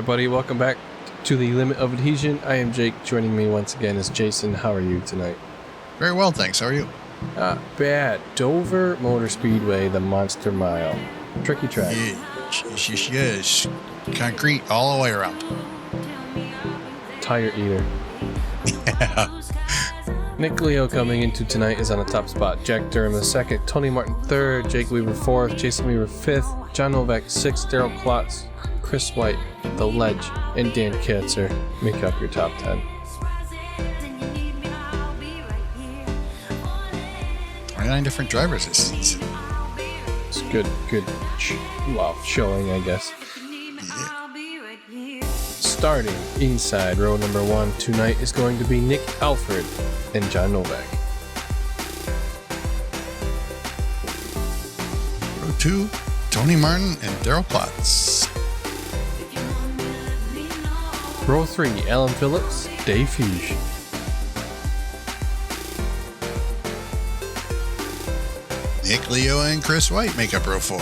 everybody, welcome back to the Limit of Adhesion. I am Jake. Joining me once again is Jason. How are you tonight? Very well, thanks. How are you? Bad. Dover Motor Speedway, the Monster Mile. Tricky track. Yes. Concrete all the way around. Tire eater. Yeah. Nick Leo coming into tonight is on the top spot. Jack Durham the second, Tony Martin third, Jake Weaver fourth, Jason Weaver fifth, John Novak sixth, Daryl Klotz, Chris White, The Ledge, and Dan Katzer make up your top 10. 29 different drivers this season. It's good showing, I guess. Yeah. Starting inside row number 1 tonight is going to be Nick Alford and John Novak. Row 2, Tony Martin and Daryl Klotz. Row 3, Alan Phillips, Dave Fuge. Nick Leo and Chris White make up row 4.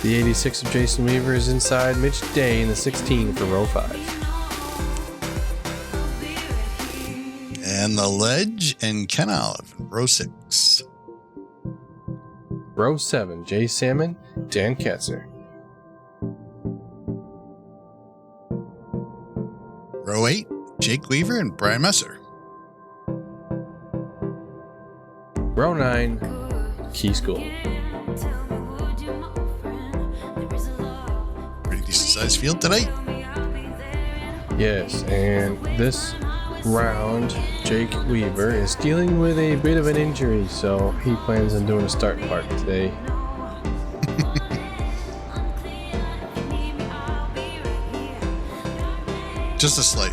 The 86 of Jason Weaver is inside Mitch Day in the 16 for row 5. And The Ledge and Ken Olive in row 6. Row 7, Jay Salmon, Dan Katzer. Row 8, Jake Weaver and Brian Messer. Row 9, Key School. Pretty decent sized field tonight. Yes, and this round, Jake Weaver is dealing with a bit of an injury, so he plans on doing a start park today. Just a slight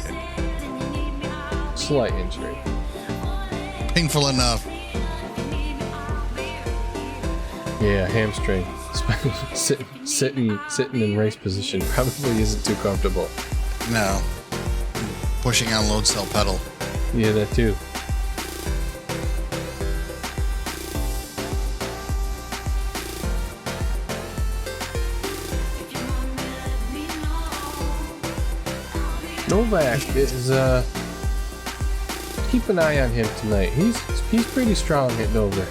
injury. painful enough. Yeah, hamstring. Sitting in race position probably isn't too comfortable. No. Pushing on load cell pedal. Yeah, that too. Novak is keep an eye on him tonight. He's pretty strong at Dover.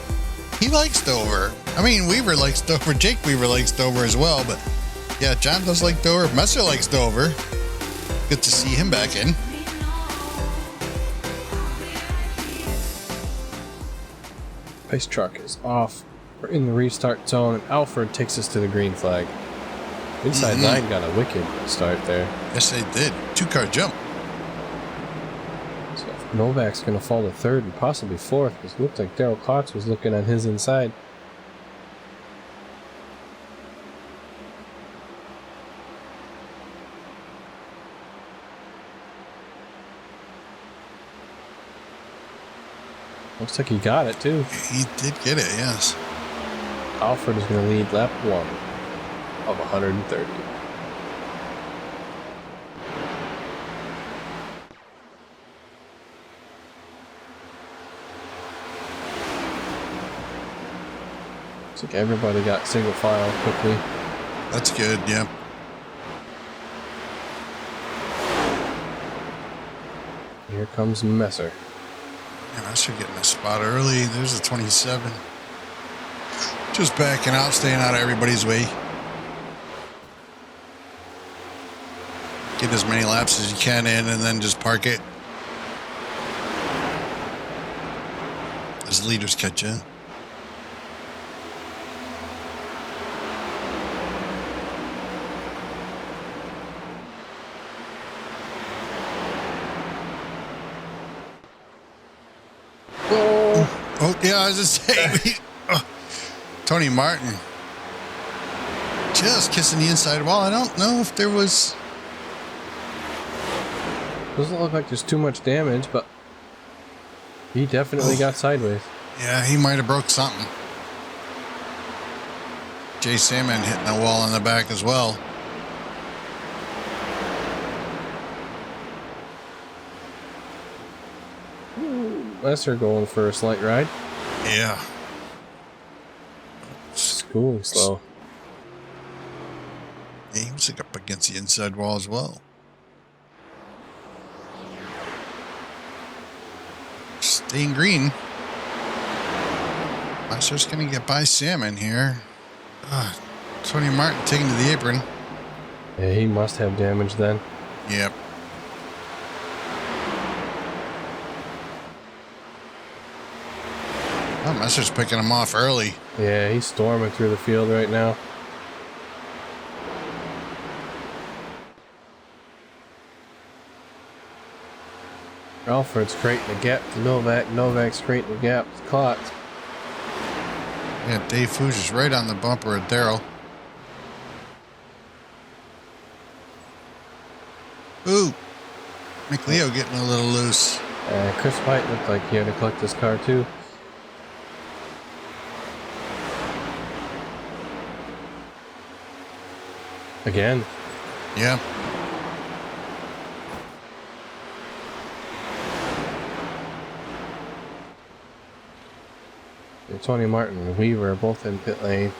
He likes Dover. I mean, Weaver likes Dover. Jake Weaver likes Dover as well, but yeah, John does like Dover. Messer likes Dover. Good to see him back in. Pace truck is off. We're in the restart zone, and Alford takes us to the green flag. Inside 9 got a wicked start there. Yes, they did. 2-car jump. So Novak's going to fall to 3rd and possibly 4th, because it looked like Daryl Klotz was looking on his inside. Looks like he got it, too. He did get it, yes. Alford is going to lead lap 1 of 130. Looks like everybody got single file quickly. That's good, yeah. Here comes Messer. Man, I should get in a spot early. There's a 27. Just backing out, staying out of everybody's way. Get as many laps as you can in and then just park it. As leaders catch you. Oh, yeah, I was just saying. Tony Martin. Just kissing the inside wall. I don't know if there was... Doesn't look like there's too much damage, but he definitely got sideways. Yeah, he might have broke something. Jay Salmon hitting the wall in the back as well. Lesser going for a slight ride. Yeah. It's cooling slow. Yeah, he was like up against the inside wall as well. Staying green. Master's going to get by Salmon here. Tony Martin taking to the apron. Yeah, he must have damage then. Yep. Oh, Master's picking him off early. Yeah, he's storming through the field right now. Alfred's creating a gap to Novak. Novak's creating a gap to Klotz. Yeah, Dave Fouge is right on the bumper of Daryl. Ooh. McLeo getting a little loose. Chris White looked like he had to collect his car too. Again. Yeah. And Tony Martin and Weaver are both in pit lane.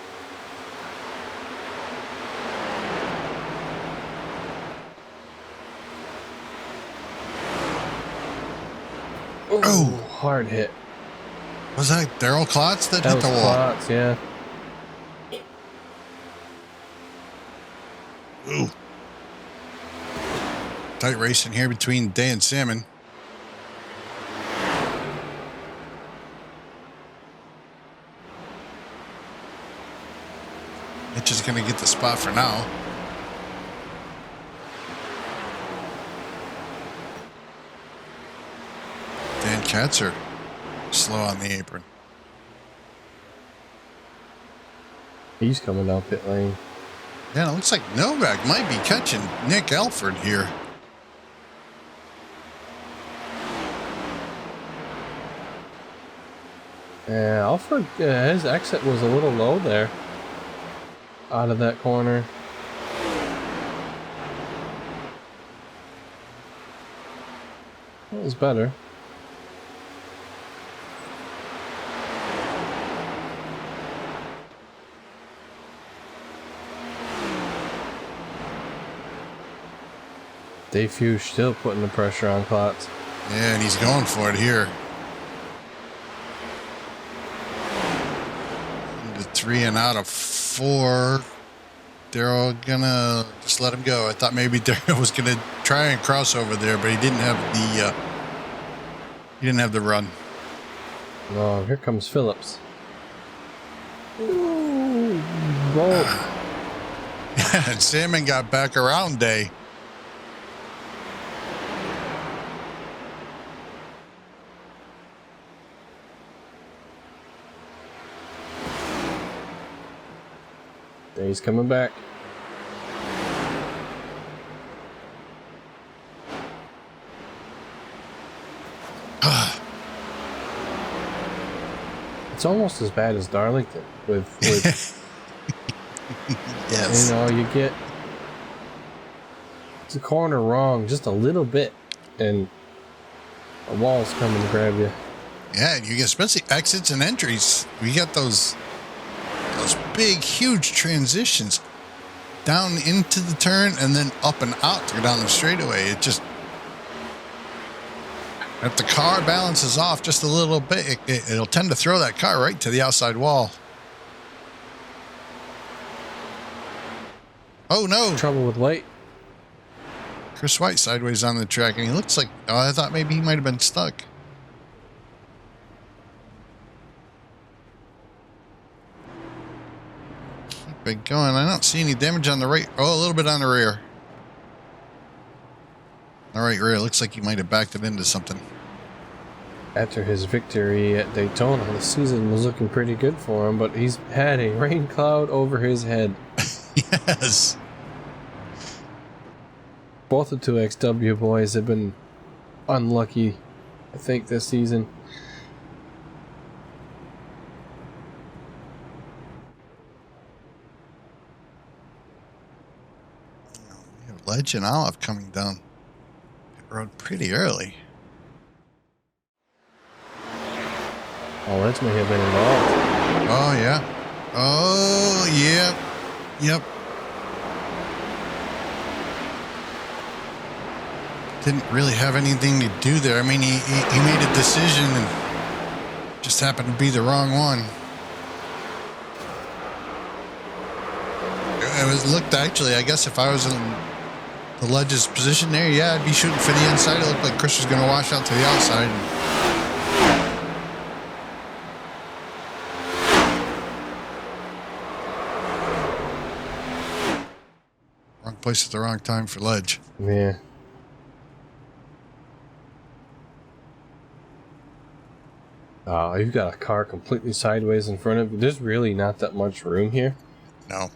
Ooh, Oh, hard hit. was that Daryl Klotz that That hit was the wall? Klotz, yeah. Ooh. Tight racing here between Day and Salmon. Mitch is going to get the spot for now. Dan Katzer slow on the apron. He's coming down pit lane. Yeah, it looks like Novak might be catching Nick Alford here. Yeah, Alfred, his exit was a little low there. Out of that corner. That was better. Dave Fouge still putting the pressure on Klotz. Yeah, and he's going for it here. The 3 and out of 4. Daryl gonna just let him go. I thought maybe Daryl was gonna try and cross over there, but he didn't have the run. Oh, here comes Phillips. Ooh, both. And Salmon got back around Day. He's coming back. It's almost as bad as Darlington with Yes. you know, you get the corner wrong just a little bit and a wall's coming to grab you. Yeah, and you get especially exits and entries. We got those big, huge transitions down into the turn and then up and out to go down the straightaway. It just, if the car balances off just a little bit, it'll tend to throw that car right to the outside wall. Oh no! Trouble with White. Chris White sideways on the track, and he looks like, I thought maybe he might have been stuck. Keep it going. I don't see any damage on the right. Oh, a little bit on the rear. All right, rear. Looks like he might have backed it into something. After his victory at Daytona, the season was looking pretty good for him, but he's had a rain cloud over his head. Yes. Both the 2XW boys have been unlucky, I think, this season. We have Ledge and Olive coming down the road pretty early. Oh, Ledge may have been involved. Oh, yeah. Oh, yeah. Yep. didn't really have anything to do there. I mean, he made a decision and just happened to be the wrong one. Looked actually, I guess if I was in the ledge's position there, yeah, I'd be shooting for the inside. It looked like Chris was going to wash out to the outside. Wrong place at the wrong time for ledge. Yeah. Oh, you've got a car completely sideways in front of you. There's really not that much room here. No.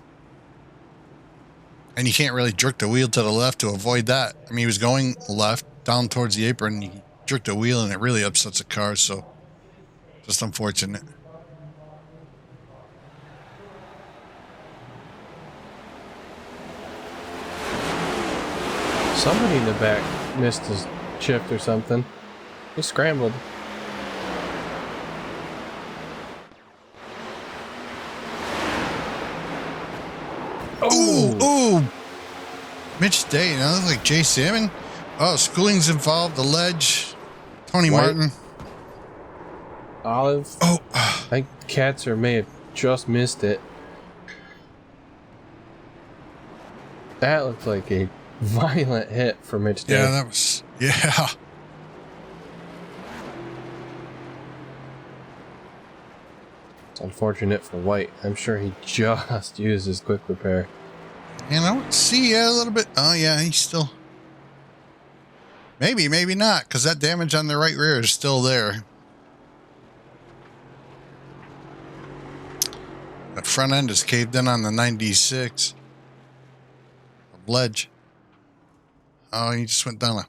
And you can't really jerk the wheel to the left to avoid that. I mean, he was going left down towards the apron. He jerked the wheel and it really upsets the car. So just unfortunate. Somebody in the back missed his shift or something. He scrambled. Ooh. Mitch Day, looks like Jay Salmon. Oh, Schooling's involved. The ledge. Tony White. Martin. Olive. Oh. I think Katzer may have just missed it. That looked like a violent hit for Mitch Day. Yeah, that was. Yeah. It's unfortunate for White. I'm sure he just used his quick repair. And I don't see a little bit. Oh, yeah, he's still. Maybe not, because that damage on the right rear is still there. That front end is caved in on the 96. Ledge. Oh, he just went down a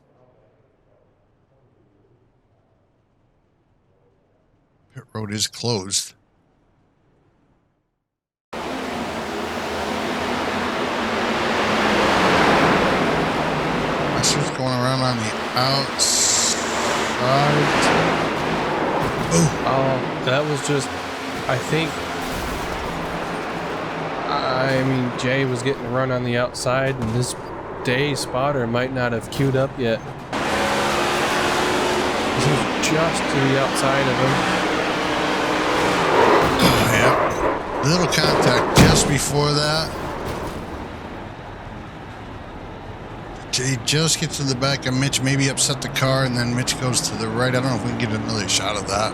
pit road is closed. That's what's going around on the outside. Oh, that was just, I think, I mean, Jay was getting run on the outside, and this Day spotter might not have queued up yet. He was just to the outside of him. Oh, yeah. Little contact just before that. Jay just gets to the back of Mitch, maybe upset the car, and then Mitch goes to the right. I don't know if we can get another shot of that.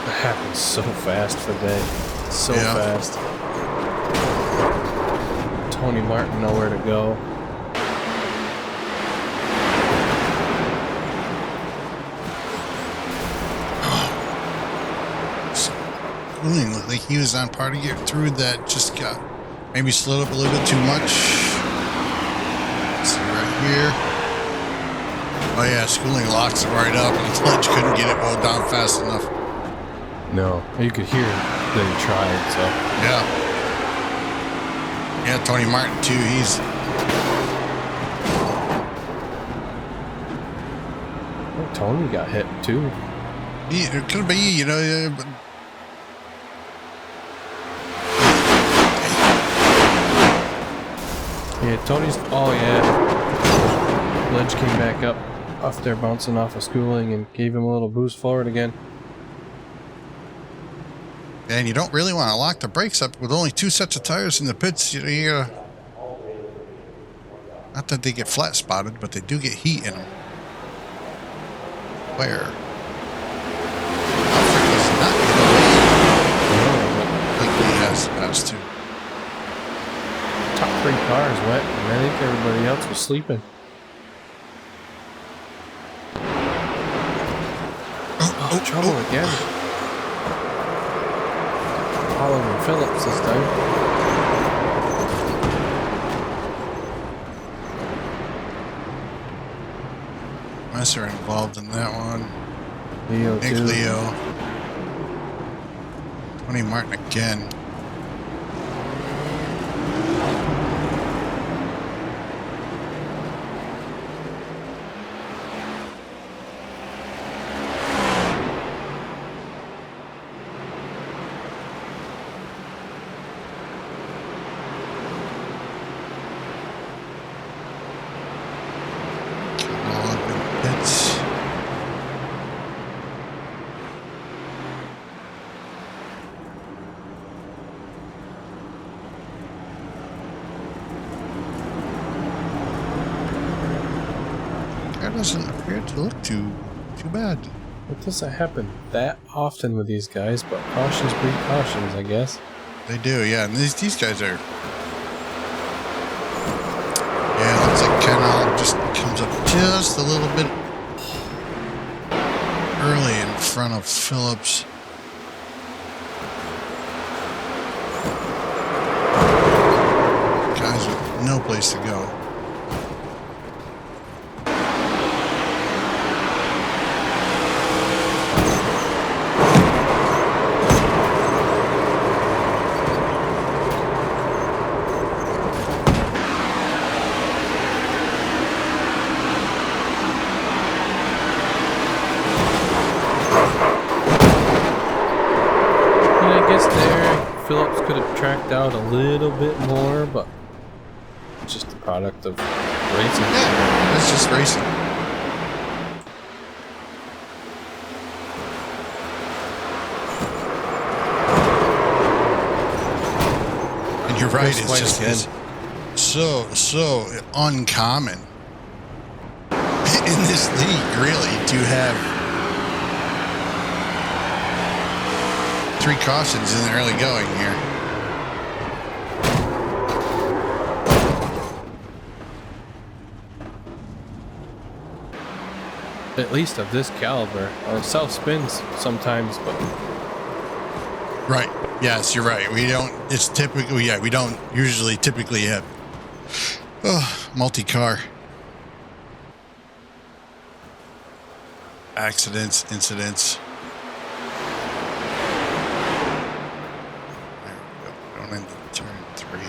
That happened so fast for Day. So fast. Tony Martin nowhere to go. Schooling looked like he was on par to get through that. Just got maybe slowed up a little bit too much. Let's see right here. Oh yeah, Schooling locks it right up, and the ledge couldn't get it well down fast enough. No, you could hear that he tried. So yeah, Tony Martin too. He's Tony got hit too. it could be, but yeah, Tony's. Oh yeah, ledge came back up off there, bouncing off of Schooling, and gave him a little boost forward again. and you don't really want to lock the brakes up with only 2 sets of tires in the pits. You gotta, not that they get flat spotted, but they do get heat in them. Where? Alfred does not get away like he has the past 2. Top 3 cars wet, and I think everybody else was sleeping. Oh, trouble again. Oliver Phillips this time. Messer involved in that one. Leo Nick too. Leo. Tony Martin again. That doesn't appear to look too bad. It doesn't happen that often with these guys, but cautions breed cautions, I guess. They do, yeah. And these guys are. Yeah, looks like Ken just comes up just a little bit early in front of Phillips. Guys with no place to go. Phillips could have tracked out a little bit more, but it's just the product of racing. Yeah, it's just racing. And you're right, it's just so uncommon in this league, really, to have 3 cautions in the early going here. At least of this caliber. Self spins sometimes, but. Right. Yes, you're right. We don't. It's typically, yeah, we don't usually typically have multi-car accidents, incidents. Into turn 3.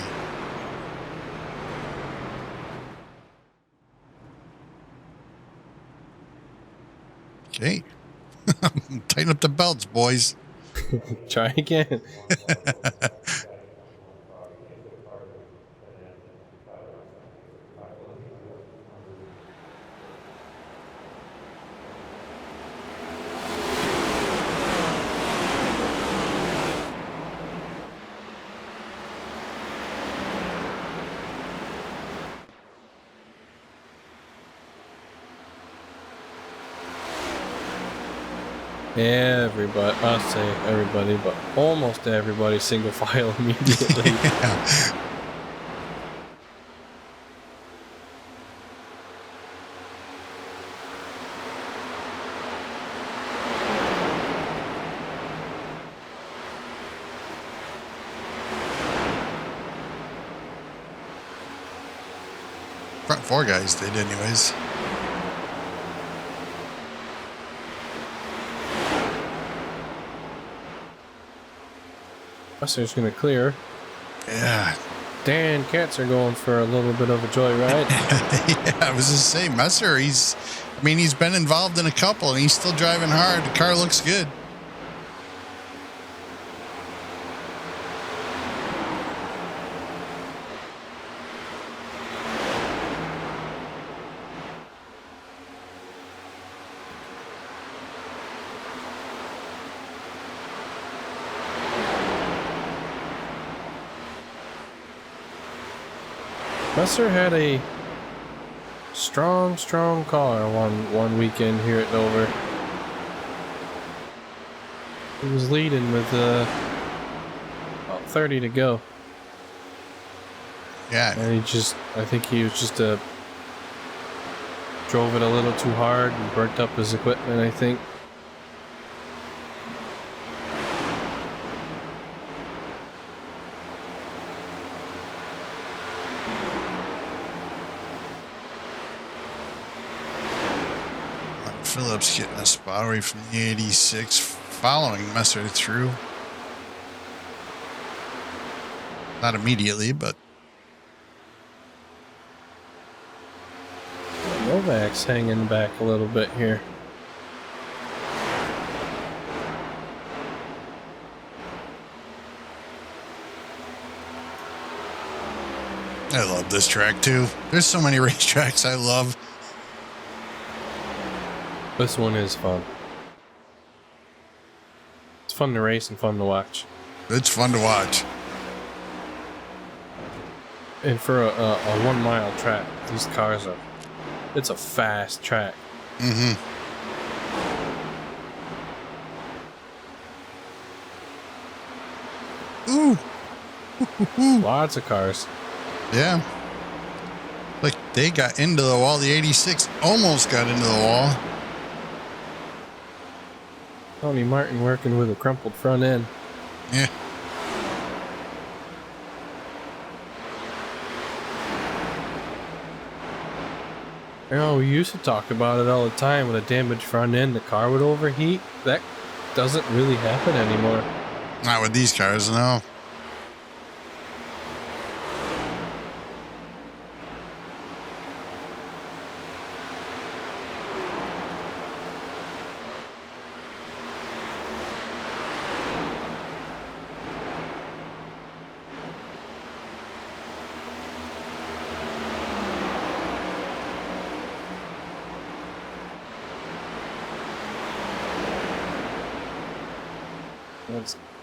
Okay. Tighten up the belts, boys. Try again. Everybody, I'll say everybody, but almost everybody single file immediately. Yeah. Front 4 guys did anyways. Buster's gonna clear. Yeah. Dan Cats are going for a little bit of a joyride. Yeah, I was just saying, Messer, he's been involved in a couple and he's still driving hard. The car looks good. Messer had a strong car one weekend here at Dover. He was leading with about 30 to go. Yeah. And I think he was just drove it a little too hard and burnt up his equipment, I think. Phillips getting a spot away from the 86, following Messer through. Not immediately, but Novak's hanging back a little bit here. I love this track too. There's so many racetracks I love. This one is fun. It's fun to race and fun to watch. It's fun to watch. And for a 1 mile track, these cars are It's a fast track. Mm-hmm. Ooh. Lots of cars. Yeah. Like they got into the wall. The 86 almost got into the wall. Tony Martin working with a crumpled front end. Yeah. You know, we used to talk about it all the time. With a damaged front end, the car would overheat. That doesn't really happen anymore. Not with these cars, no.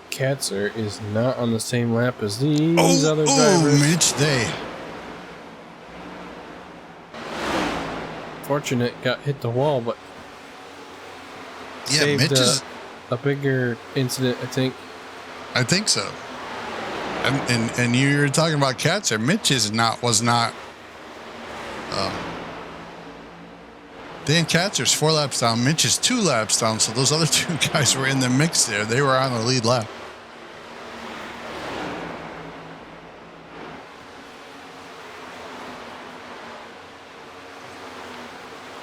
Katzer is not on the same lap as these other drivers. Oh, Mitch, they. Fortunate got hit the wall, but Yeah, saved Mitch is. a bigger incident, I think. I think so. And you were talking about Katzer. Mitch was not. Dan Katzer's 4 laps down. Mitch is 2 laps down. So those other 2 guys were in the mix there. They were on the lead lap.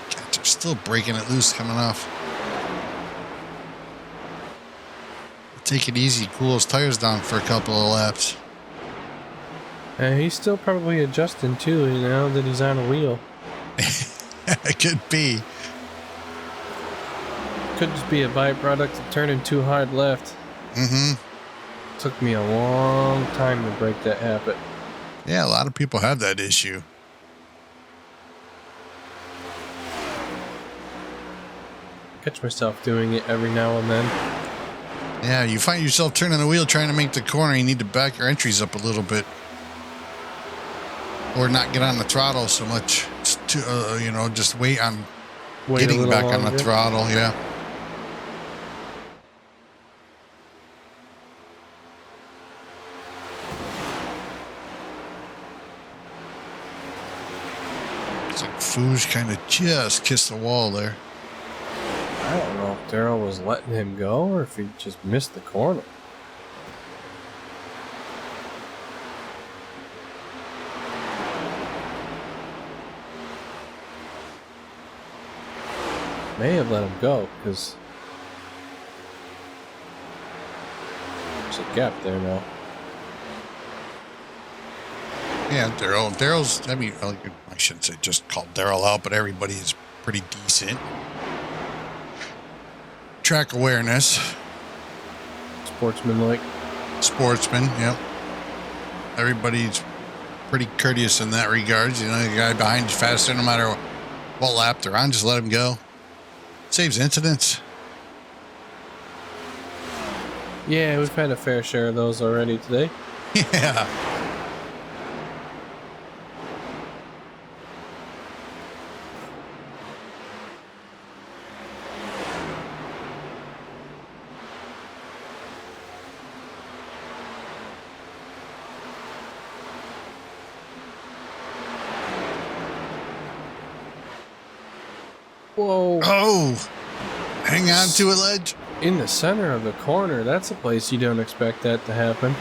Katzer's still breaking it loose coming off. Take it easy. Cool his tires down for a couple of laps. And he's still probably adjusting too, you know, that he's on a wheel. It could be. Could just be a byproduct of turning too hard left. Mm-hmm. Took me a long time to break that habit. Yeah, a lot of people have that issue. Catch myself doing it every now and then. Yeah, you find yourself turning the wheel trying to make the corner. You need to back your entries up a little bit. Or not get on the throttle so much. Just wait on getting back on the throttle. Yeah. It's like Fouge kind of just kissed the wall there. I don't know if Darrell was letting him go or if he just missed the corner. May have let him go because there's a gap there now. Yeah, Darrell's, I mean, I shouldn't say just call Darrell out, but everybody is pretty decent. Track awareness. Sportsman-like. Sportsman, yep. Everybody's pretty courteous in that regard. You know, the guy behind you faster, no matter what lap they're on, just let him go. Saves incidents. Yeah, we've had a fair share of those already today. Yeah. Whoa. Oh, hang on to a ledge. In the center of the corner. That's a place you don't expect that to happen.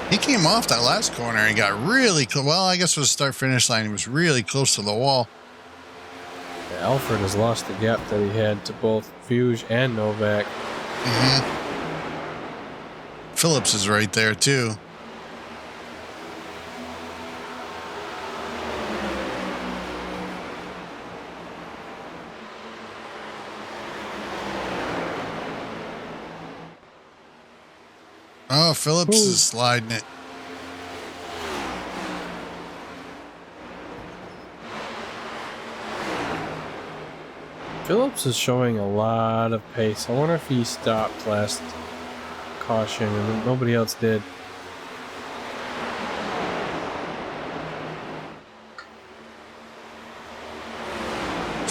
He came off that last corner and got really close. Well, I guess it was start-finish line. He was really close to the wall. Yeah, Alfred has lost the gap that he had to both Fouge and Novak. Mm-hmm. Phillips is right there, too. Oh, Phillips is sliding it. Phillips is showing a lot of pace. I wonder if he stopped last caution and nobody else did.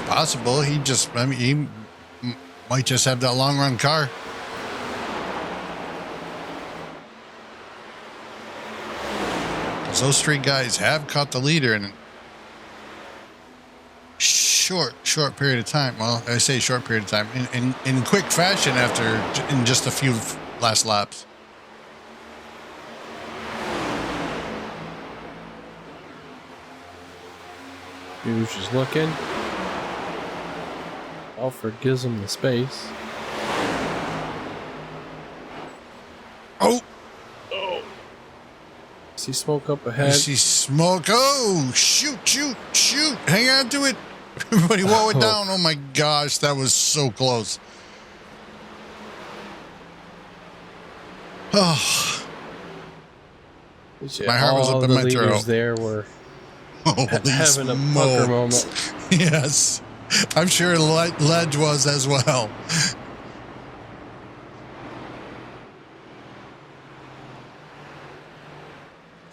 possible. He might just have that long run car. Because those three guys have caught the leader in a short period of time. Well, I say short period of time in quick fashion in just a few last laps. Fuge is looking. Alfred gives him the space. Oh! See smoke up I ahead. see smoke. Oh, shoot. Hang on to it. Everybody whoa it down. Oh my gosh, that was so close. Oh. My heart was up in my throat. There were Holy having a pucker moment. Yes. I'm sure Ledge was as well.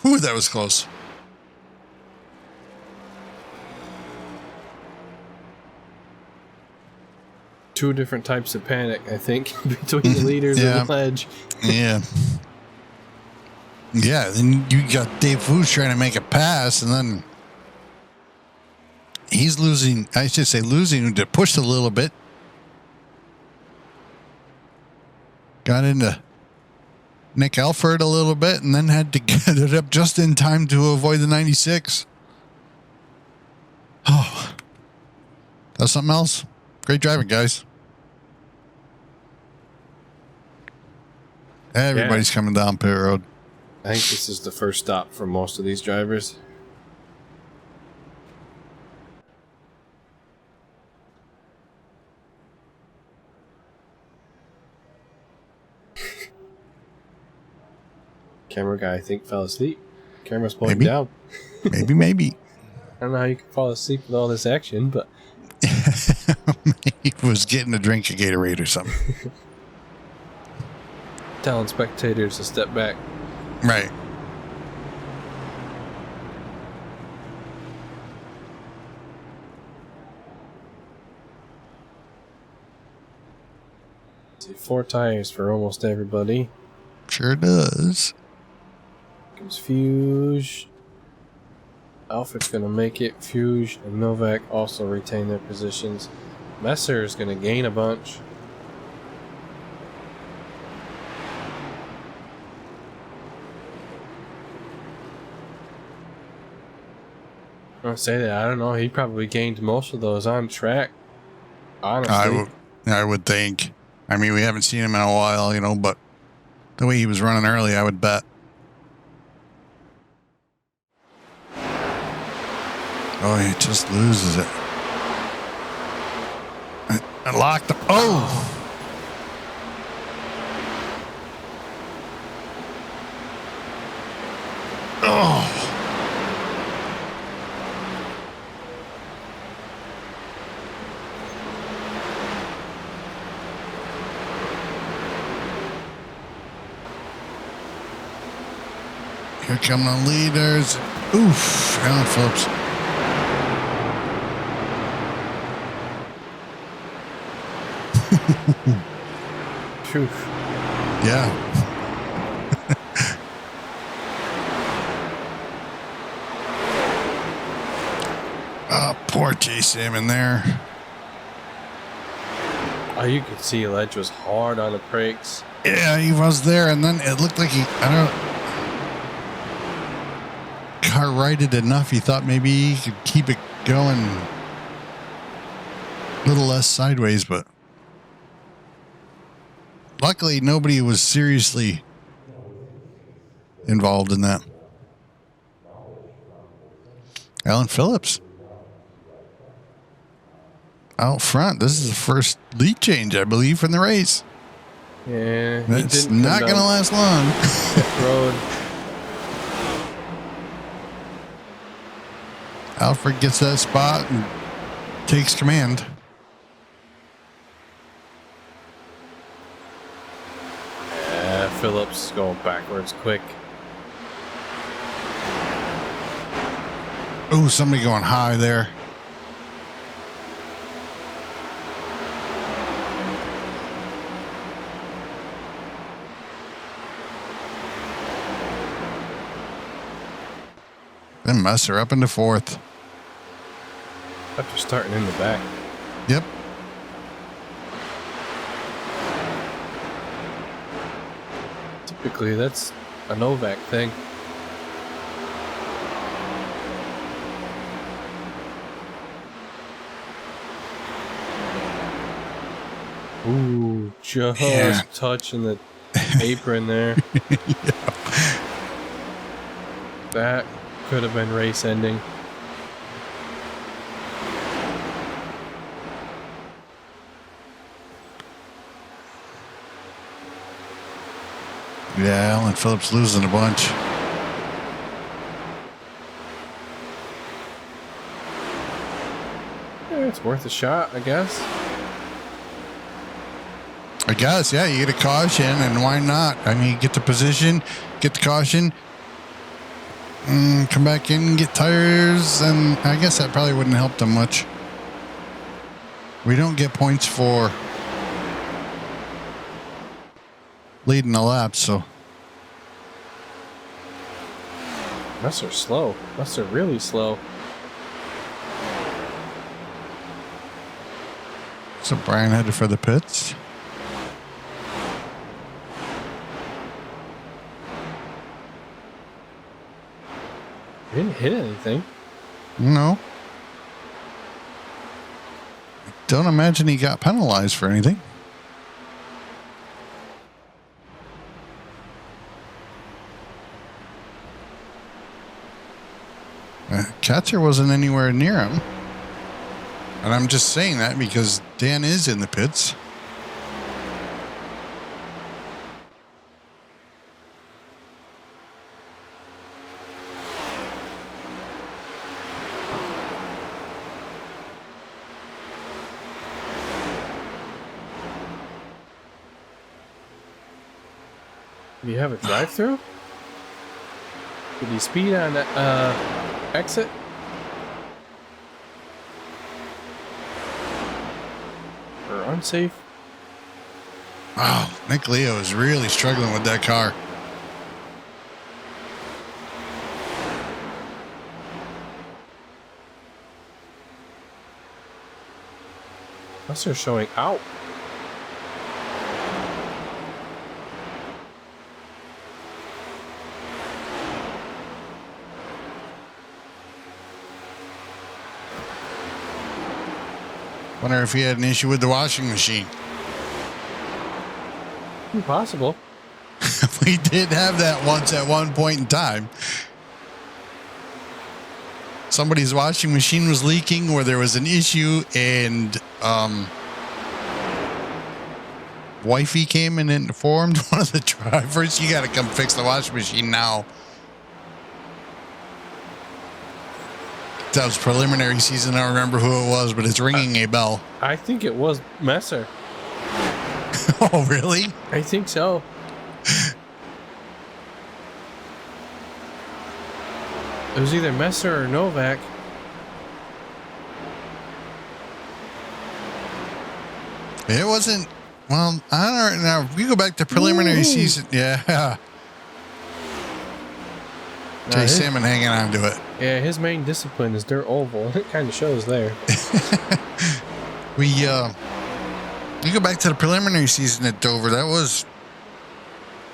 Whew, that was close. Two different types of panic, I think, between the leaders and the Ledge. Yeah. Yeah, then you got Dave Fuge trying to make a pass, and then he's losing, to push a little bit. Got into Nick Alford a little bit, and then had to get it up just in time to avoid the 96. Oh, that's something else. Great driving, guys. Everybody's coming down pit road. I think this is the first stop for most of these drivers. Camera guy, I think, fell asleep. Camera's pointing down. Maybe. I don't know how you can fall asleep with all this action, but... He was getting a drink of Gatorade or something. Telling spectators to step back. Right. See, 4 tires for almost everybody. Sure does. Comes Fuge. Alfred's going to make it. Fuge and Novak also retain their positions. Messer is going to gain a bunch. I'll say that. I don't know. He probably gained most of those on track. Honestly. I would think. I mean, we haven't seen him in a while, but the way he was running early, I would bet. Oh, he just loses it. I locked up. Oh! Oh! Here come the leaders. Oof. Alan Phillips. Phew. Yeah. Oh, poor J-Sam in there. Oh, you could see Ledge was hard on the brakes. Yeah, he was there, and then it looked like car righted enough. He thought maybe he could keep it going a little less sideways, but luckily nobody was seriously involved in that. Alan Phillips out front. This is the first lead change, I believe, from the race. Yeah, it's not going to last long. Road. Alfred gets that spot and takes command. Yeah, Phillips going backwards quick. Oh, somebody going high there. Then Messer up into fourth. After starting in the back. Yep. Typically, that's a Novak thing. Ooh, just touching the apron there. Yeah. That could have been race ending. Yeah, Alan Phillips losing a bunch. Yeah, it's worth a shot, I guess. I guess, yeah, you get a caution, and why not? I mean, you get the position, get the caution, come back in, get tires, and I guess that probably wouldn't help them much. We don't get points for leading the lap, so. Messer slow. Messer really slow. So Brian headed for the pits. He didn't hit anything. No. I don't imagine he got penalized for anything. Catcher wasn't anywhere near him. And I'm just saying that because Dan is in the pits. Do you have a drive-through? Did he speed on that exit? Or unsafe? Wow, Nick Leo is really struggling with that car. Messer showing out. Wonder if he had an issue with the washing machine. Impossible. We did have that once at one point in time. Somebody's washing machine was leaking or there was an issue and wifey came and informed one of the drivers, you got to come fix the washing machine now. That was preliminary season. I don't remember who it was, but it's ringing a bell. I think it was Messer. Oh, really? I think so. It was either Messer or Novak. It wasn't. Well, I don't know. If we go back to preliminary season, yeah. Jay Salmon hanging on to it. Yeah, his main discipline is dirt oval. It kind of shows there. You go back to the preliminary season at Dover. That was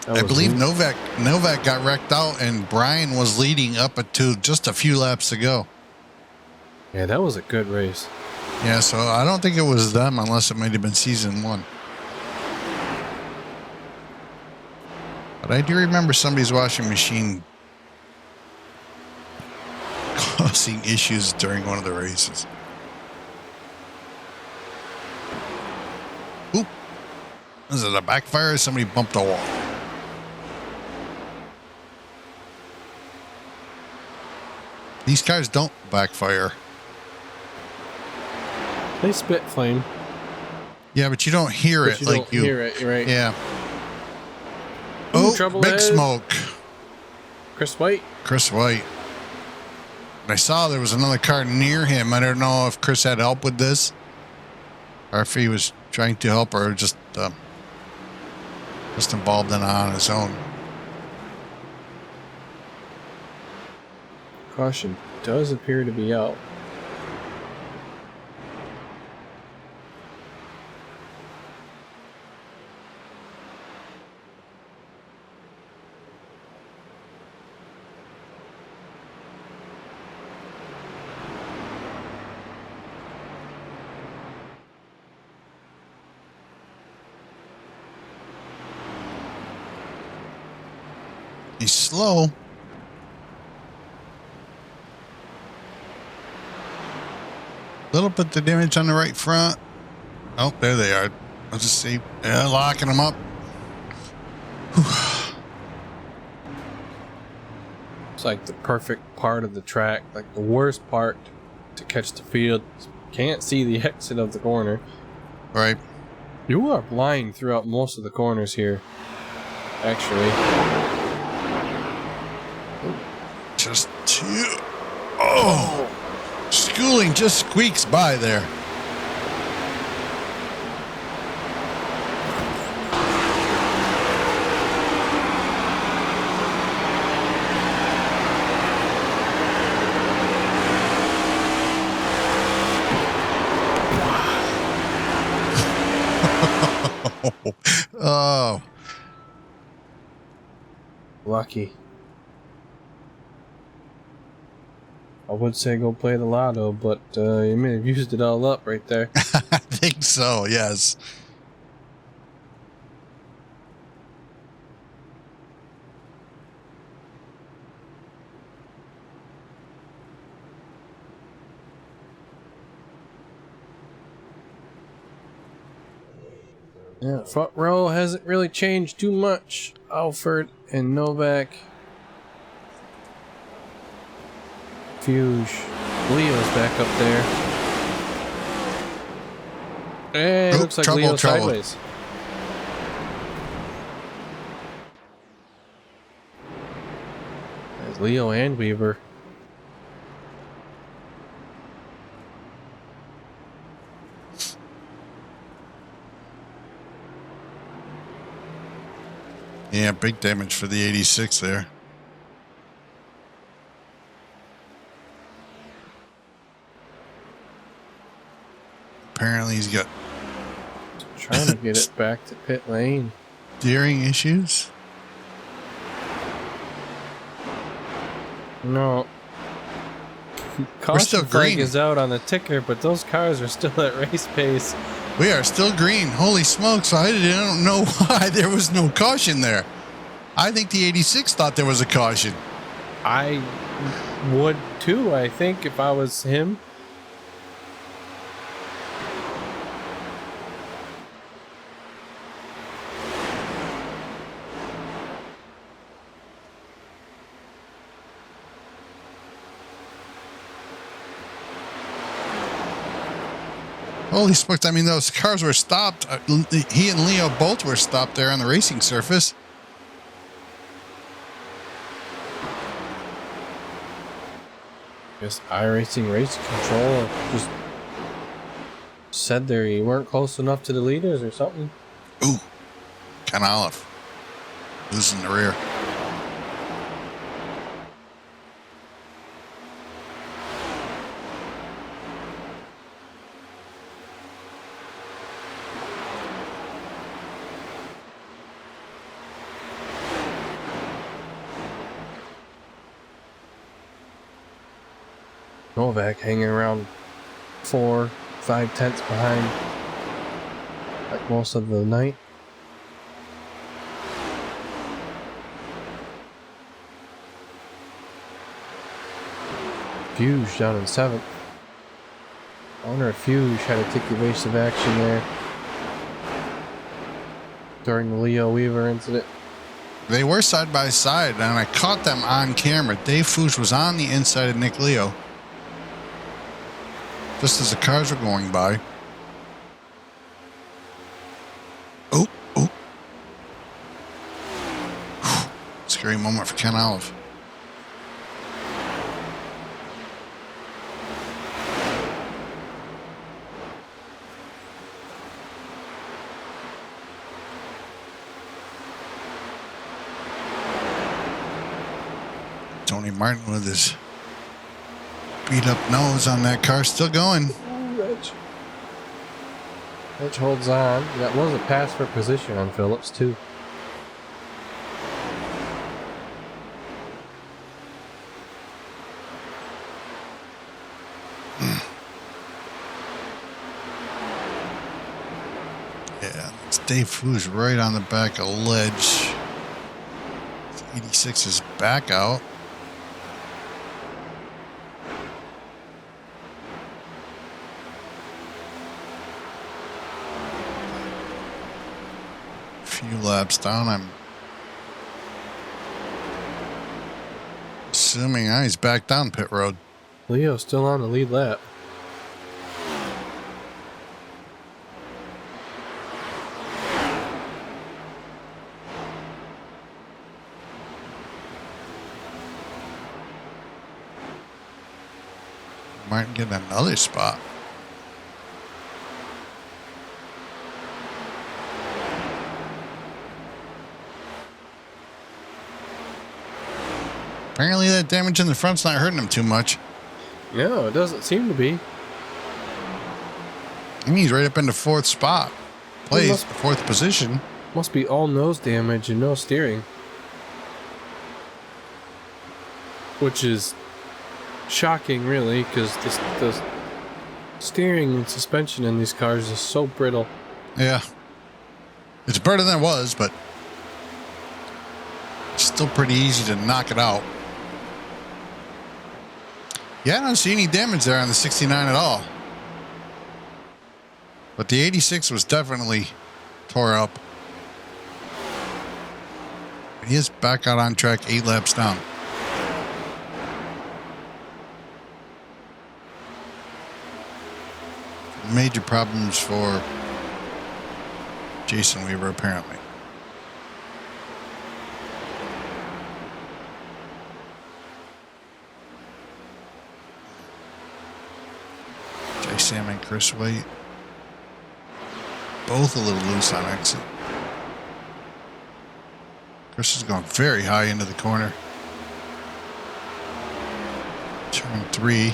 I believe Novak got wrecked out, and Brian was leading up to just a few laps to go. Yeah, that was a good race. Yeah, so I don't think it was them, unless it might have been season one. But I do remember somebody's washing machine causing issues during one of the races. Oop. Is it a backfire or somebody bumped a wall? These cars don't backfire. They spit flame. Yeah, but you don't hear it like you hear it, right? Yeah. Ooh, Oh, trouble big is smoke. Chris White. Chris White. And I saw there was another car near him. I don't know if Chris had help with this, or if he was trying to help, or just involved in it on his own. Caution does appear to be out. He's slow. Little bit of damage on the right front. Oh, there they are. I'll just see. Yeah, locking them up. It's like the perfect part of the track, like the worst part to catch the field. Can't see the exit of the corner. Right. You are blind throughout most of the corners here, actually. Just two. Oh! Schooling just squeaks by there. Oh. Lucky. I would say go play the lotto, but you may have used it all up right there. I think so, yes. Yeah, front row hasn't really changed too much. Alford and Novak. Fuge. Leo's back up there. Hey, Oop, looks like trouble, Leo's trouble. sideways. There's Leo and Weaver. Yeah, big damage for the 86 there. Apparently he's got Trying to get it back to pit lane. steering issues. No. We're Caution still flag green. is out on the ticker, but those cars are still at race pace. We are still green. Holy smokes. I don't know why there was no caution there. I think the 86 thought there was a caution. I would too, I think, if I was him. Holy smokes. I mean, those cars were stopped. He and Leo both were stopped there on the racing surface. Guess iRacing race control just said there you weren't close enough to the leaders or something. Ooh, Ken Olive losing the rear. Novak hanging around 4-5 tenths behind like most of the night. Fuge down in 7th. I wonder if Fuge had to take evasive action there during the Leo Weaver incident. They were side by side, and I caught them on camera. Dave Fuchs was on the inside of Nick Leo, just as the cars were going by. Oh, oh. Scary moment for Ken Olive. Tony Martin with his beat up nose on that car. Still going. Rich holds on. That was a pass for position on Phillips, too. Yeah, it's Dave Foo's right on the back of ledge. 86 is back out. Few laps down. I'm assuming he's back down pit road. Leo still on the lead lap. Might get another spot. Apparently that damage in the front's not hurting him too much. No, it doesn't seem to be. I mean, he's right up in the fourth spot. Plays fourth position. Must be all nose damage and no steering. Which is shocking, really, because the steering and suspension in these cars is so brittle. Yeah. It's better than it was, but it's still pretty easy to knock it out. Yeah, I don't see any damage there on the 69 at all. But the 86 was definitely tore up. He is back out on track 8 laps down. Major problems for Jason Weaver, apparently. Jay Sam and Chris White, both a little loose on exit. Chris is going very high into the corner. Turn 3.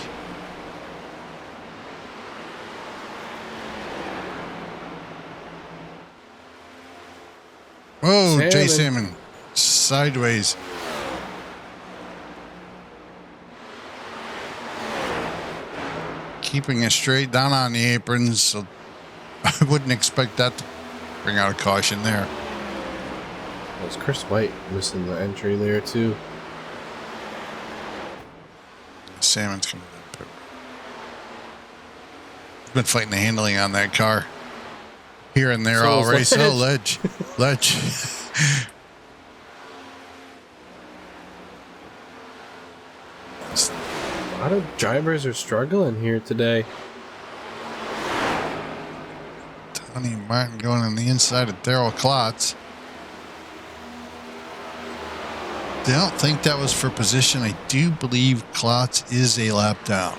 Whoa, Jay Salmon sideways. Keeping it straight down on the aprons, so I wouldn't expect that to bring out a caution there. It's Chris White missing the entry there, too. Salmon's coming up. He's been fighting the handling on that car. Here and there all race. Oh, ledge. Ledge. A lot of drivers are struggling here today. Tony Martin going on the inside of Darrell Klotz. I don't think that was for position. I do believe Klotz is a lap down.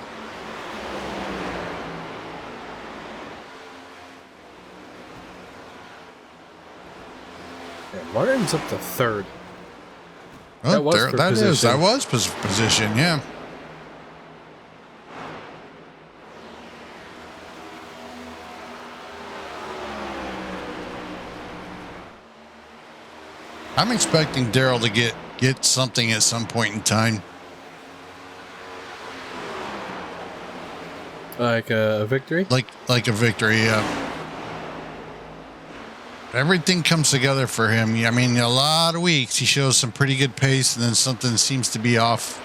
Martin's up to third. Well, that was position, yeah. I'm expecting Darrell to get something at some point in time. Like a victory? Like a victory, yeah. Everything comes together for him. I mean, a lot of weeks he shows some pretty good pace, and then something seems to be off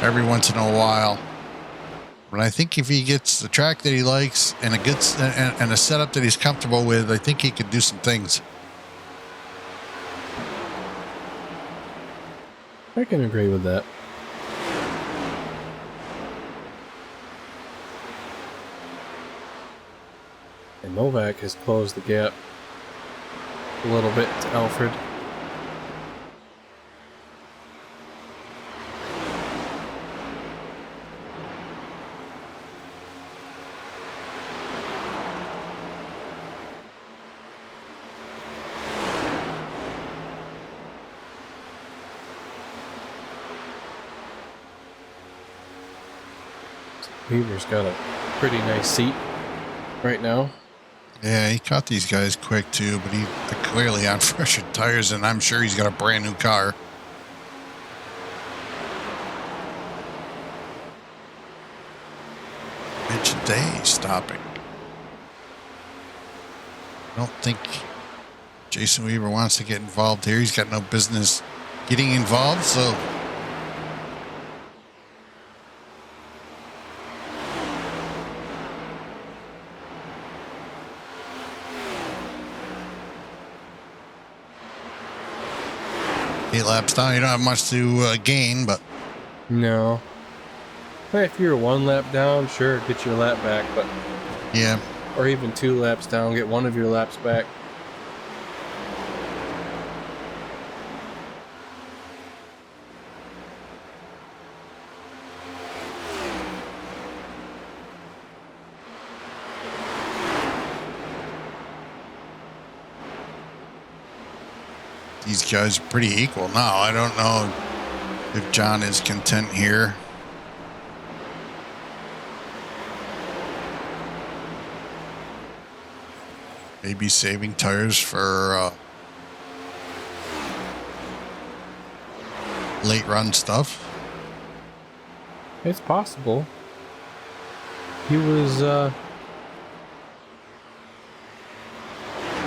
every once in a while. But I think if he gets the track that he likes and a setup that he's comfortable with, I think he could do some things. I can agree with that. And Novak has closed the gap a little bit to Alfred. Weaver's got a pretty nice seat right now. Yeah, he caught these guys quick too, but they're clearly on fresher tires, and I'm sure he's got a brand new car. Mitch Day stopping. I don't think Jason Weaver wants to get involved here. He's got no business getting involved, so. Eight laps down, you don't have much to gain, but. No. If you're 1 lap down, sure, get your lap back, but. Yeah. Or even 2 laps down, get one of your laps back. These guys are pretty equal now. I don't know if John is content here. Maybe saving tires for late run stuff. It's possible. He was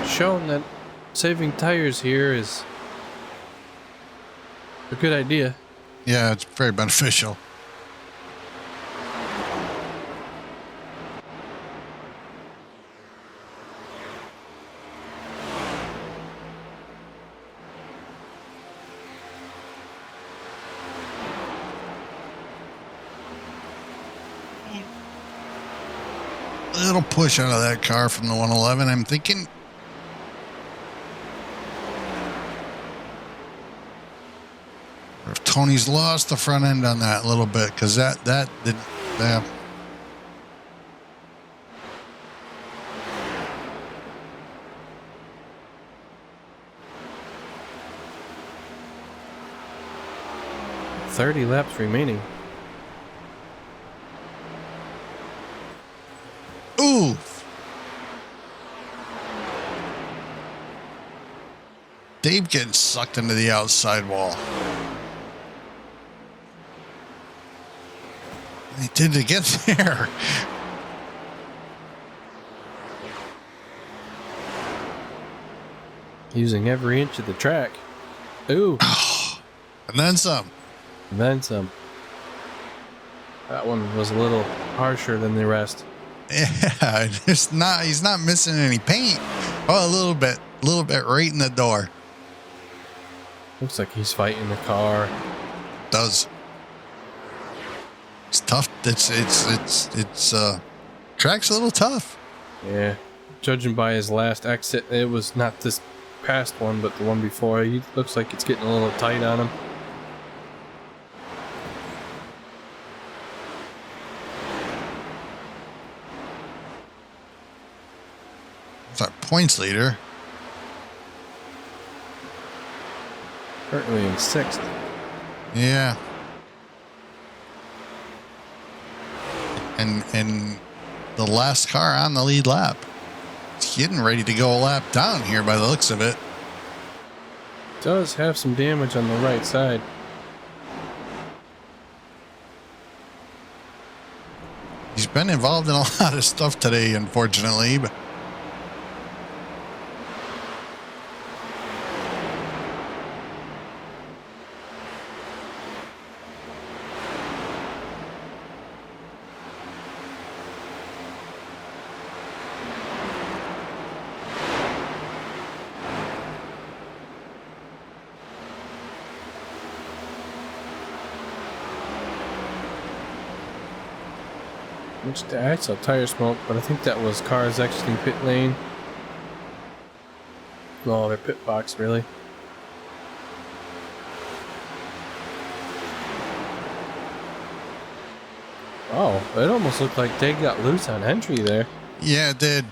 shown that saving tires here is a good idea. Yeah, it's very beneficial. Little push out of that car from the 111. I'm thinking if Tony's lost the front end on that a little bit, because that did. Yeah. "30 laps remaining." Ooh. Dave getting sucked into the outside wall. He did to get there. Using every inch of the track. Ooh. And then some. And then some. That one was a little harsher than the rest. Yeah, he's not missing any paint. Oh, a little bit right in the door. Looks like he's fighting the car. Does. It's tough. It's track's a little tough. Yeah. Judging by his last exit, it was not this past one, but the one before. He looks like it's getting a little tight on him. It's our points leader. Currently in 6th. Yeah. And the last car on the lead lap. It's getting ready to go a lap down here by the looks of it. Does have some damage on the right side. He's been involved in a lot of stuff today, unfortunately, but I saw tire smoke, but I think that was cars exiting pit lane. No, their pit box, really. Oh, it almost looked like they got loose on entry there. yeah, it did.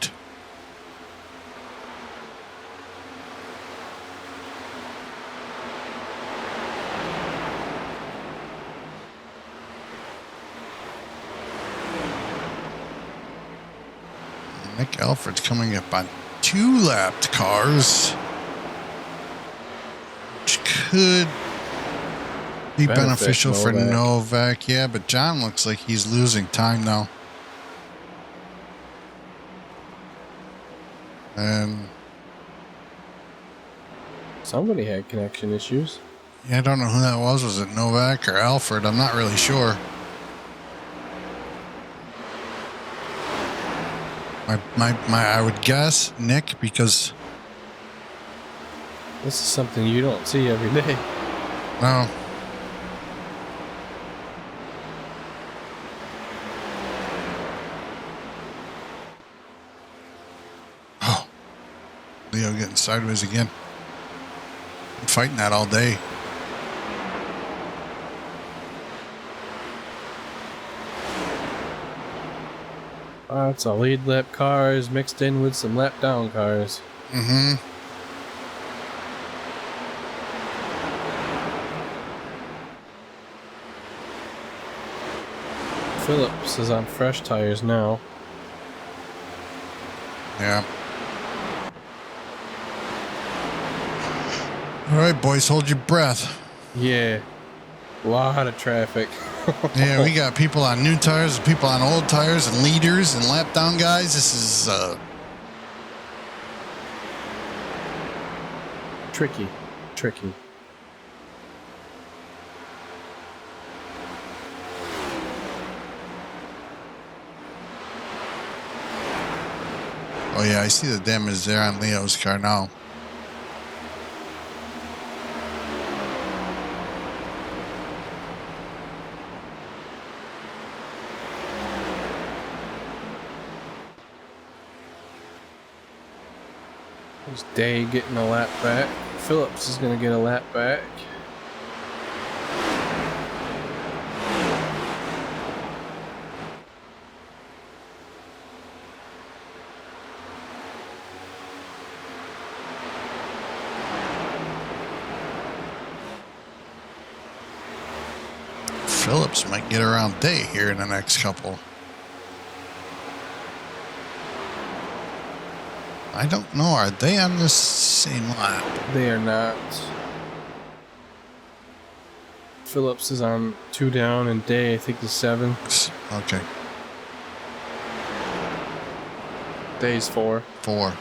Alfred's coming up on 2 lapped cars, which could be beneficial for Novak. Yeah, but John looks like he's losing time now. And somebody had connection issues. Yeah, I don't know who that was. Was it Novak or Alfred? I'm not really sure. I would guess Nick, because this is something you don't see every day. No. Oh, Leo getting sideways again. I'm fighting that all day. It's a lead lap cars mixed in with some lap down cars. Mm-hmm. Phillips is on fresh tires now. Yeah. All right, boys, hold your breath. Yeah. A lot of traffic. Yeah, we got people on new tires and people on old tires and leaders and lap down guys. This is tricky. Oh yeah, I see the damage there on Leo's car now. There's Day getting a lap back. Phillips is going to get a lap back. Phillips might get around Day here in the next couple. I don't know. Are they on the same lap? They are not. Phillips is on 2 down, and Day, I think, is 7. Okay. Day's 4. 4.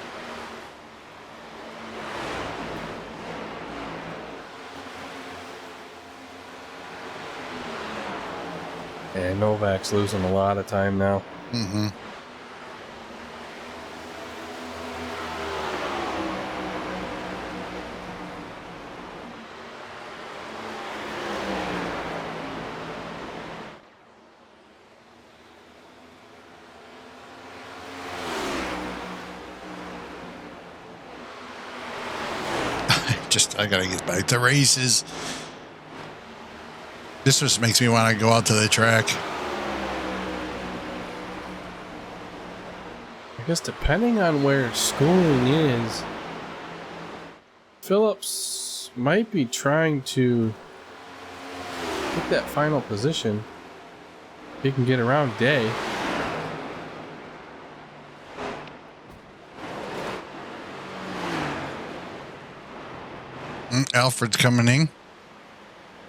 And Novak's losing a lot of time now. Mm-hmm. I gotta get back to races. This just makes me want to go out to the track. I guess depending on where schooling is, Phillips might be trying to get that final position. He can get around Day. Alfred's coming in.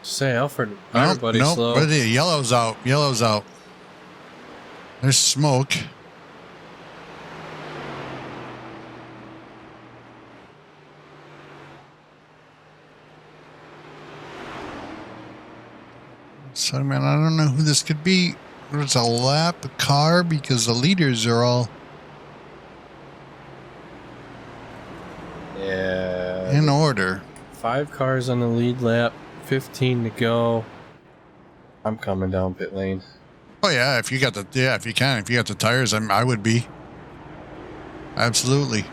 Say, Alfred, everybody's nope, slow. But yellow's out. Yellow's out. There's smoke. So, man, I don't know who this could be. It's a lap car because the leaders are all in order. 5 cars on the lead lap, 15 to go. I'm coming down pit lane. Oh yeah, if you got the if you got the tires, I would be. Absolutely.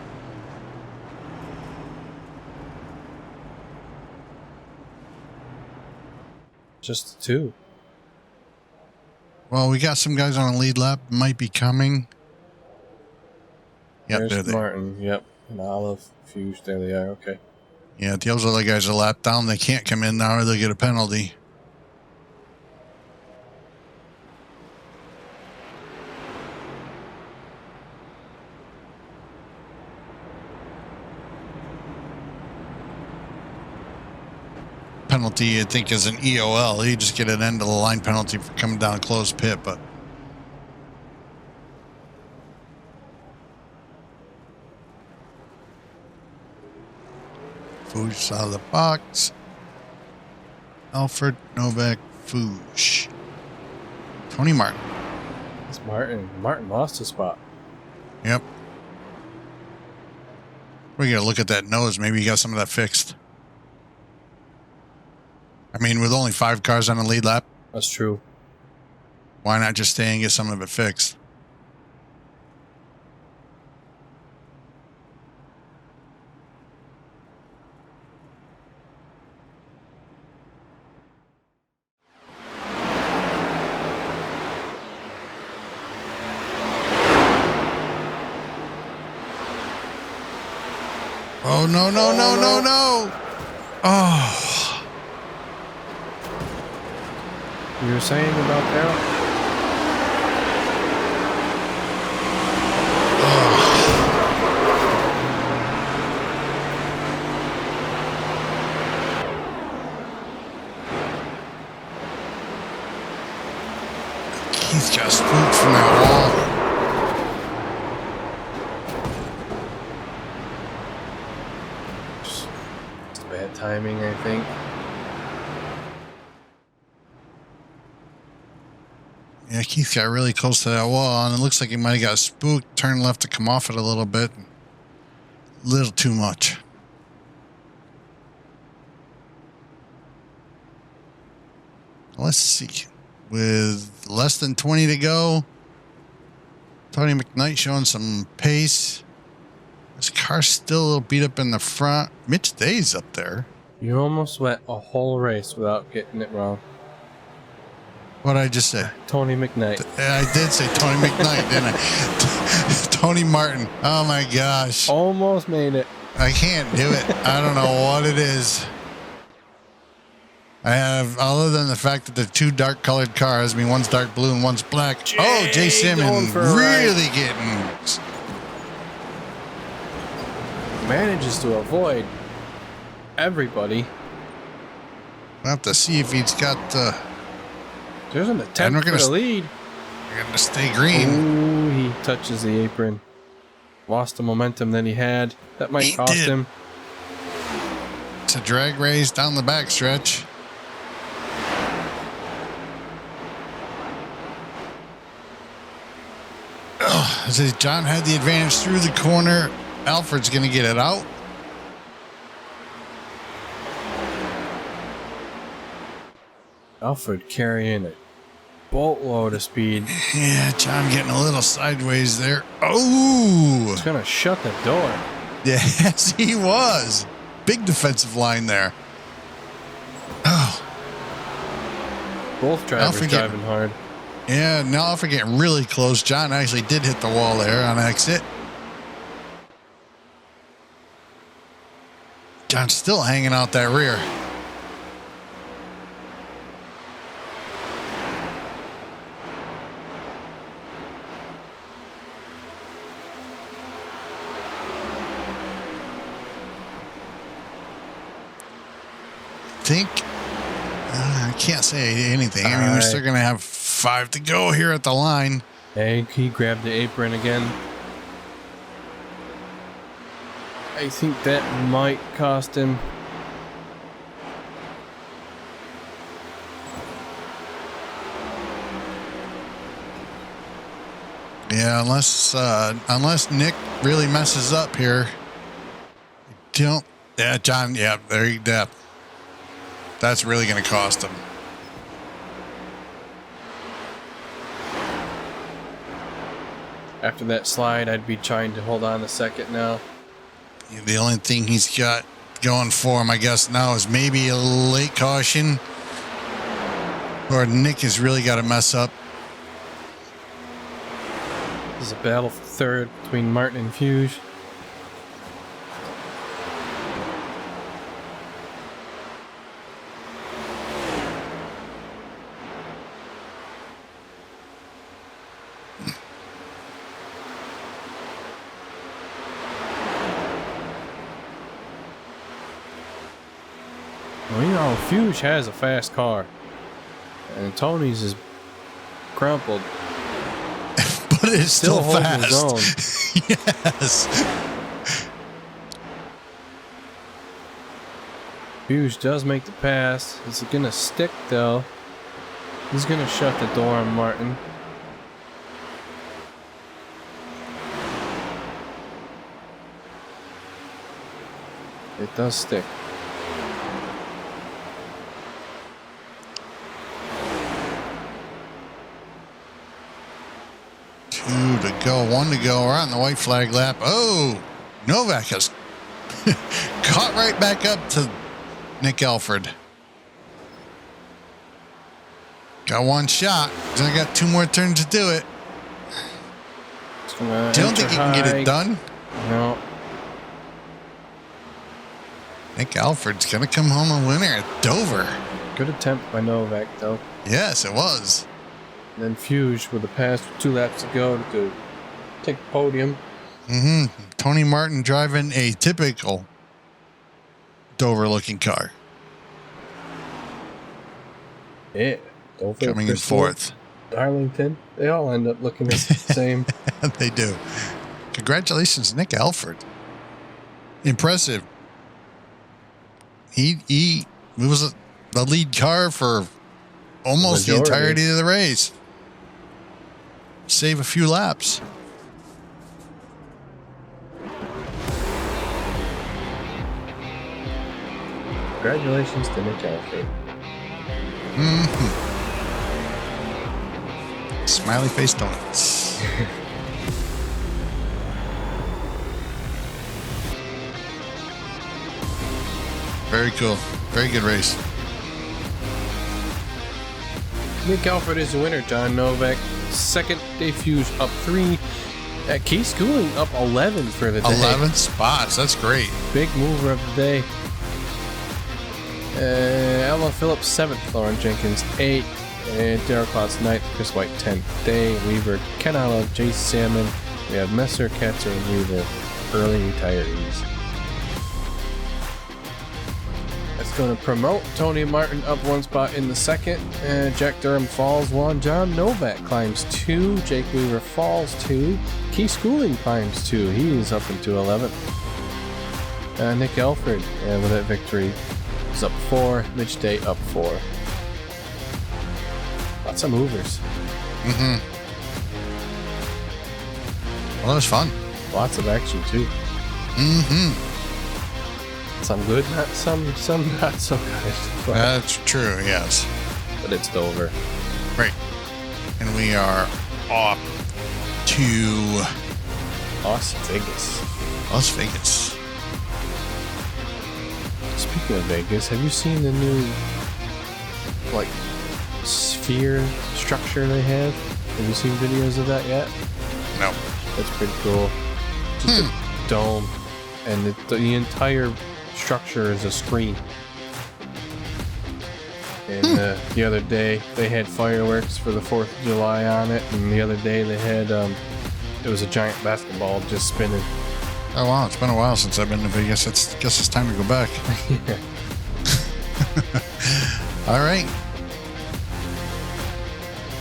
Just 2. Well, we got some guys on a lead lap. Might be coming. Yep, There's Martin. Yep, and Olive, Fuse. There they are. Okay. Yeah, those other guys are lapped down. They can't come in now or they'll get a penalty. penalty, I think, is an EOL. You just get an end of the line penalty for coming down a closed pit, but. Fuchs out of the box. Alfred, Novak, Fuchs. Tony Martin. It's Martin. Martin lost a spot. Yep. We're going to look at that nose. Maybe you got some of that fixed. I mean, with only 5 cars on the lead lap. That's true. Why not just stay and get some of it fixed? Oh, no, no, no, no, no. Oh. You were saying about Daryl? Keith got spooked from that wall. Just bad timing, I think. Yeah, Keith got really close to that wall, and it looks like he might have got spooked, turned left to come off it a little bit. A little too much. Let's see. With less than 20 to go, Tony McKnight showing some pace. His car's still a little beat up in the front. Mitch Day's up there. You almost went a whole race without getting it wrong. What'd I just say? Tony McKnight. I did say Tony McKnight, didn't I? Tony Martin. Oh my gosh. Almost made it. I can't do it. I don't know what it is. I have, other than the fact that they're 2 dark colored cars, I mean, one's dark blue and one's black. Oh, Jay Simmons really getting. Manages to avoid everybody. We'll have to see if he's got. There's an attempt for the lead. We're going to stay green. Ooh, he touches the apron. Lost the momentum that he had. That might cost him. It's a drag race down the backstretch. Oh, as John had the advantage through the corner. Alfred's going to get it out. Alfred carrying a boatload of speed. Yeah, John getting a little sideways there. Oh! He's going to shut the door. Yes, he was. Big defensive line there. Oh. Both drivers driving hard. Yeah, now Alfred getting really close. John actually did hit the wall there on exit. John's still hanging out that rear. I can't say anything. I mean, we're still going to have 5 to go here at the line. Hey, he grabbed the apron again. I think that might cost him. Yeah, unless Nick really messes up here. Don't. Yeah, John. Yeah, there you go. That's really going to cost him. After that slide, I'd be trying to hold on a second now. The only thing he's got going for him, I guess, now is maybe a late caution. Or Nick has really got to mess up. This is a battle for third between Martin and Fuge. Well, you know, Fuge has a fast car, and Tony's is crumpled. But it's still holding fast. his own. Yes. Fuge does make the pass. Is it gonna stick though? He's gonna shut the door on Martin. It does stick. Two to go, one to go. We're on the white flag lap. Oh, Novak has caught right back up to Nick Alfred. Got one shot. He's only got two more turns to do it. Don't think he can get it done. No. Nick Alfred's going to come home a winner at Dover. Good attempt by Novak though. Yes, it was. And then Fuge with a pass with 2 laps to go to take the podium. Tony Martin driving a typical Dover-looking car. Yeah. Dover, coming in fourth. Darlington. They all end up looking the same. They do. Congratulations, Nick Alfred. Impressive. He was the lead car for almost the entirety of the race. Save a few laps. Congratulations to Nick Alfred. Smiley face donuts. Very cool. Very good race. Nick Alfred is the winner. John Novak second. Dave Fuge up 3. Keith Schooling up 11 for the day. 11 spots. That's great. Big mover of the day. Alan Phillips 7th. Lauren Jenkins 8th. And Darrell Klotz 9th. Chris White 10th. Day Weaver, Ken Olive, Jay Salmon. We have Messer, Katzer, and Weaver. Early retirees. That's going to promote Tony Martin up 1 spot in the second. Jack Durham falls 1. John Novak climbs 2. Jake Weaver falls 2. Keith Schooling climbs 2. He is up into 11th. Nick Alfred with that victory is up 4. Mitch Day up 4. Lots of movers. Well, that was fun. Lots of action too. Some good, some not so good. But, That's true, yes. but it's Dover. Right. And we are off to Las Vegas. Las Vegas. Speaking of Vegas, have you seen the new sphere structure they have? Have you seen videos of that yet? No. That's pretty cool. Just a dome, and the entire structure is a screen. And the other day they had fireworks for the 4th of July on it, and the other day they had it was a giant basketball just spinning. Oh wow, it's been a while since I've been to Vegas. Guess it's time to go back. Yeah. All right.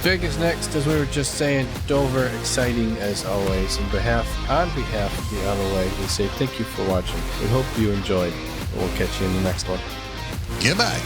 Vegas next, as we were just saying. Dover, exciting as always. On behalf of the LOA, we say thank you for watching. We hope you enjoyed, and we'll catch you in the next one. Goodbye.